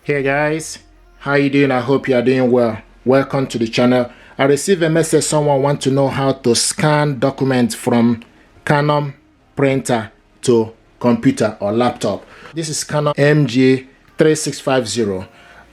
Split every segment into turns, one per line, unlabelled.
Hey guys, how you doing? I hope you are doing well. Welcome to the channel. I received a message someone want to know how to scan documents from Canon printer to computer or laptop. This is Canon MG3650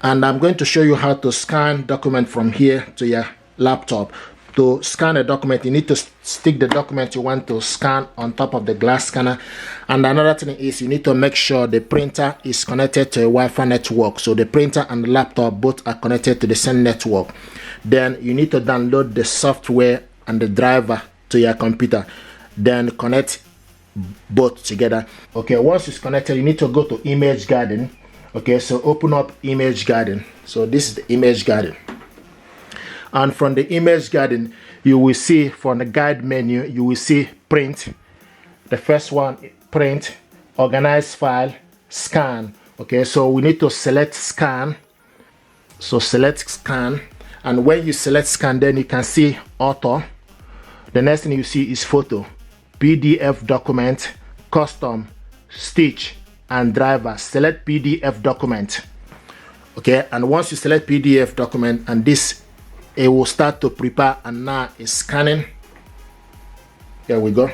and I'm going to show you how to scan document from here to your laptop. To scan a document, you need to stick the document you want to scan on top of the glass scanner. And another thing is you need to make sure the printer is connected to a Wi-Fi network. So the printer and the laptop both are connected to the same network. Then you need to download the software and the driver to your computer. Then connect both together. Okay, once it's connected, you need to go to Image Garden. Okay, so open up Image Garden. So this is the Image Garden. And from the Image Garden, you will see from the guide menu, you will see print. The first one, print, organize file, scan. Okay, so we need to select scan. So select scan. And when you select scan, then you can see auto. The next thing you see is photo, PDF document, custom, stitch, and driver. Select PDF document. Okay, and once you select PDF document, and this, it will start to prepare, and now it's scanning. Here we go.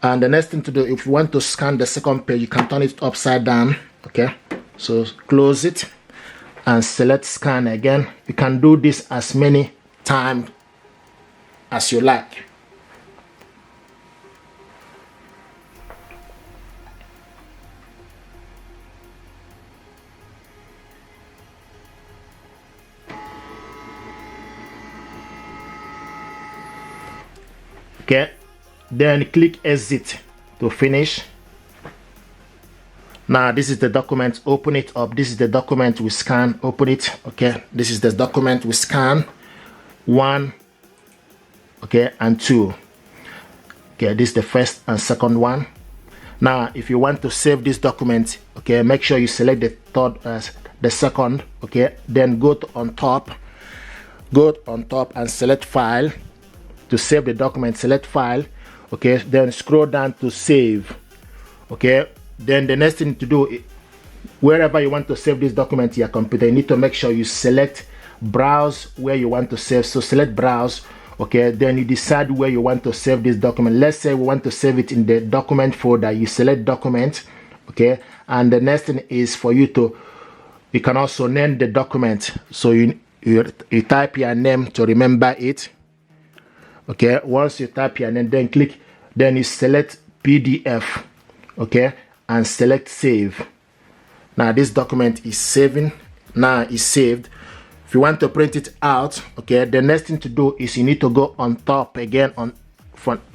And the next thing to do, if you want to scan the second page, you can turn it upside down. Okay, so close it and select scan again. You can do this as many times as you like. Okay, then click exit to finish. Now this is the document. Open it up. This is the document we scan. Open it. Okay, this is the document we scan. 1, okay, and 2. Okay, this is the first and second one. Now if you want to save this document, okay, make sure you select the third the second. Okay, then go to on top and select file. To save the document, select file. Okay, then scroll down to save. Okay, then the next thing to do, wherever you want to save this document to your computer, you need to make sure you select browse where you want to save. So select browse. Okay, then you decide where you want to save this document. Let's say we want to save it in the document folder. You select document. Okay, and the next thing is for you can also name the document. So you type your name to remember it. Okay, once you type your name, then click, then you select PDF. Okay, and select save. Now this document is saving. Now it's saved. If you want to print it out, okay, the next thing to do is you need to go on top again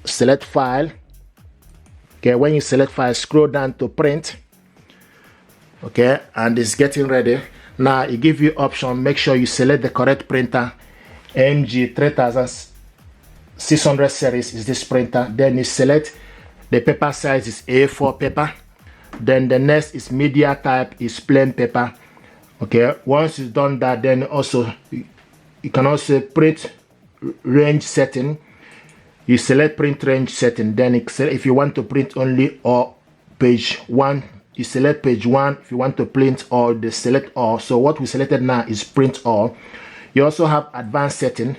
select file. Okay, when you select file, scroll down to print. Okay, and it's getting ready. Now it gives you option. Make sure you select the correct printer. MG3600 series is this printer. Then you select the paper size is A4 paper. Then the next is media type is plain paper. Okay, once you've done that, then also you can also print range setting. You select print range setting. Then if you want to print only or page 1, you select page 1. If you want to print all, the select all. So what we selected now is print all. You also have advanced setting.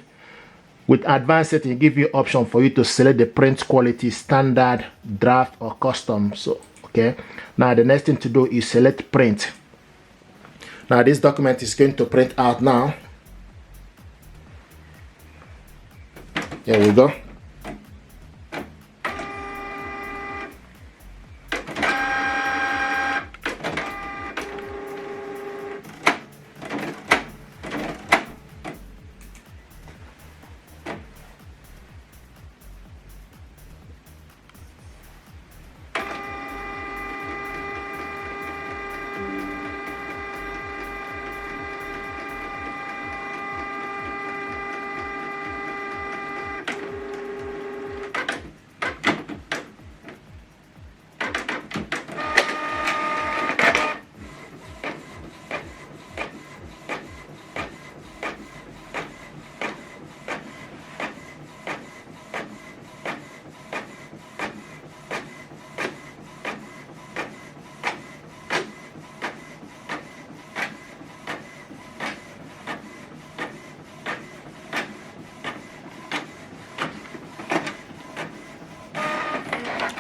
With advanced setting, it give you option for you to select the print quality, standard, draft, or custom. So okay, now the next thing to do is select print. Now this document is going to print out now. Here we go.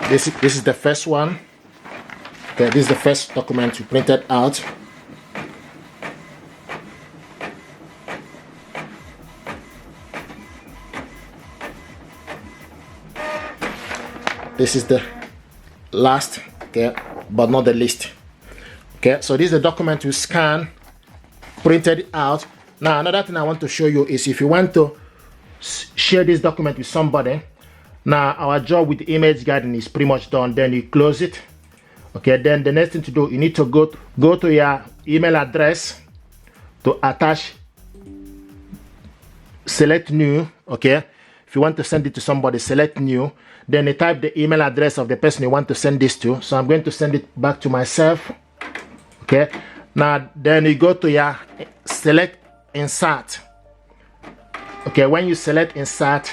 this is the first one. Okay, this is the first document we printed out. This is the last, okay, but not the least. Okay, so this is the document we scan, printed it out. Now another thing I want to show you is if you want to share this document with somebody. Now our job with image guiding is pretty much done. Then you close it. Okay, then the next thing to do, you need to go to your email address to attach, select new. Okay, if you want to send it to somebody, select new. Then you type the email address of the person you want to send this to. So I'm going to send it back to myself. Okay, now then you go to your select insert. Okay, when you select insert,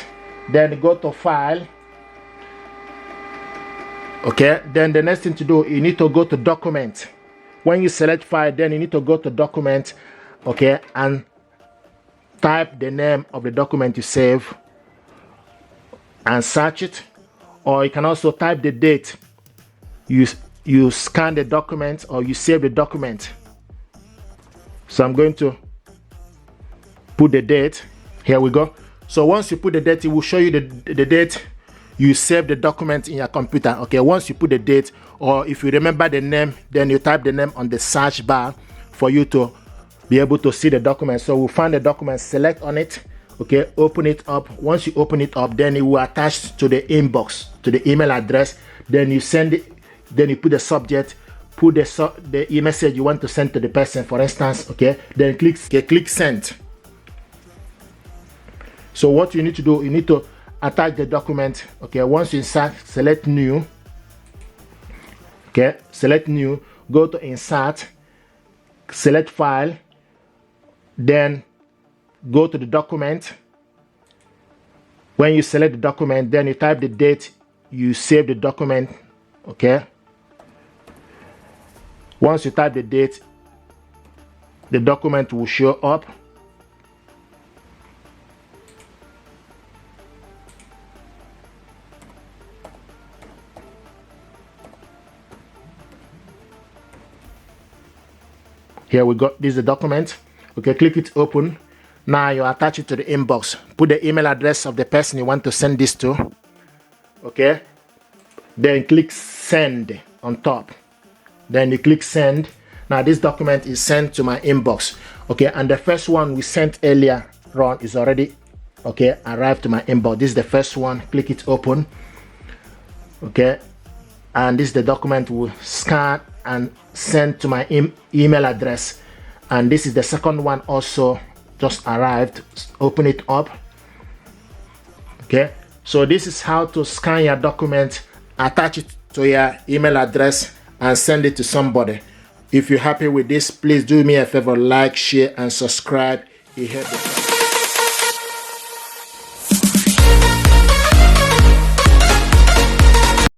then go to file. Okay, then the next thing to do, you need to go to document. When you select file, then you need to go to document, okay, and type the name of the document you save and search it. Or you can also type the date you scan the document or you save the document. So I'm going to put the date. Here we go. So once you put the date, it will show you the date you save the document in your computer. Okay, once you put the date, or if you remember the name, then you type the name on the search bar for you to be able to see the document. So we'll find the document, select on it, okay, open it up. Once you open it up, then it will attach to the inbox, to the email address. Then you send it, then you put the subject, put the message you want to send to the person, for instance, okay, then click send. So what you need to do, you need to attach the document. Okay, once you insert, select new. Okay, select new, go to insert, select file, then go to the document. When you select the document, then you type the date you save the document. Okay, once you type the date, the document will show up. Here we go. This is the document. Okay, click it open. Now you attach it to the inbox. Put the email address of the person you want to send this to. Okay, then click send on top. Then you click send. Now this document is sent to my inbox. Okay, and the first one we sent earlier on is already, okay, arrived to my inbox. This is the first one. Click it open. Okay, and this is the document we'll scan and send to my email address. And this is the second one, also just arrived. Open it up. Okay, so this is how to scan your document, attach it to your email address, and send it to somebody. If you're happy with this, please do me a favor, like, share, and subscribe. It helps.